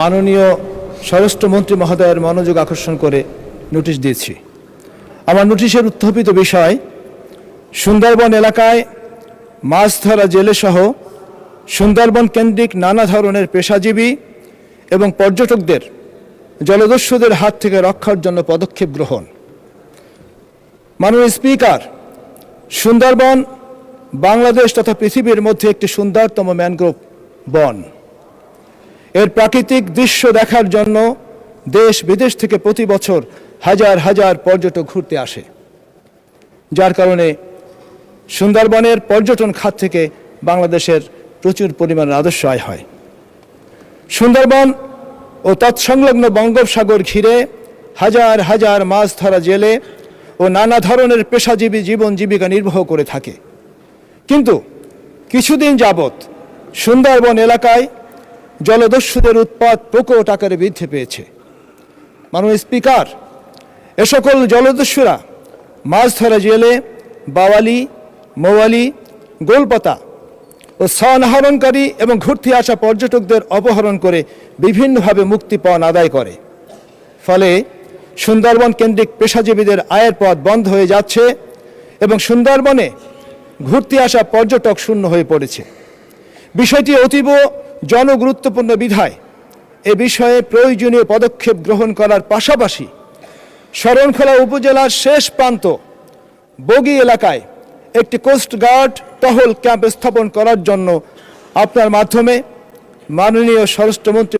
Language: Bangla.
মাননীয় স্বরাষ্ট্রমন্ত্রী মহোদয়ের মনোযোগ আকর্ষণ করে নোটিশ দিয়েছি। আমার নোটিশের উত্থাপিত বিষয়, সুন্দরবন এলাকায় মাছ ধরা জেলেসহ সুন্দরবন কেন্দ্রিক নানা ধরনের পেশাজীবী এবং পর্যটকদের জলদস্যুদের হাত থেকে রক্ষার জন্য পদক্ষেপ গ্রহণ। মাননীয় স্পিকার, সুন্দরবন বাংলাদেশ তথা পৃথিবীর মধ্যে একটি সুন্দরতম ম্যানগ্রোভ বন। এর প্রাকৃতিক দৃশ্য দেখার জন্য দেশ বিদেশ থেকে প্রতি বছর হাজার হাজার পর্যটক ঘুরতে আসে, যার কারণে সুন্দরবনের পর্যটন খাত থেকে বাংলাদেশের প্রচুর পরিমাণ রাজস্ব আয় হয়। সুন্দরবন ও তৎসংলগ্ন বঙ্গোপসাগর ঘিরে হাজার হাজার মাছ ধরা জেলে ও নানা ধরনের পেশাজীবী জীবন জীবিকা নির্বাহ করে থাকে। কিন্তু কিছুদিন যাবৎ সুন্দরবন এলাকায় জলদস্যুদের উৎপাত প্রকট আকারে বৃদ্ধি পেয়েছে। মাননীয় স্পিকার, এ সকল জলদস্যুরা মাছ ধরা জেলে, বাওয়ালি, মৌয়ালি, গোলপাতা ও সন আহরণকারী এবং ঘুরতে আসা পর্যটকদের অপহরণ করে বিভিন্নভাবে মুক্তিপণ আদায় করে। ফলে সুন্দরবন কেন্দ্রিক পেশাজীবীদের আয়ের পথ বন্ধ হয়ে যাচ্ছে এবং সুন্দরবনে ঘুরতে আসা পর্যটক শূন্য হয়ে পড়েছে। বিষয়টি অতীব জনগুরুত্বপূর্ণ বিধায় এ বিষয়ে প্রয়োজনীয় পদক্ষেপ গ্রহণ করার পাশাপাশি শরণখোলা উপজেলার শেষ প্রান্ত বগি এলাকায় একটি কোস্টগার্ড টহল ক্যাম্প স্থাপন করার জন্য আপনার মাধ্যমে মাননীয় স্বরাষ্ট্রমন্ত্রী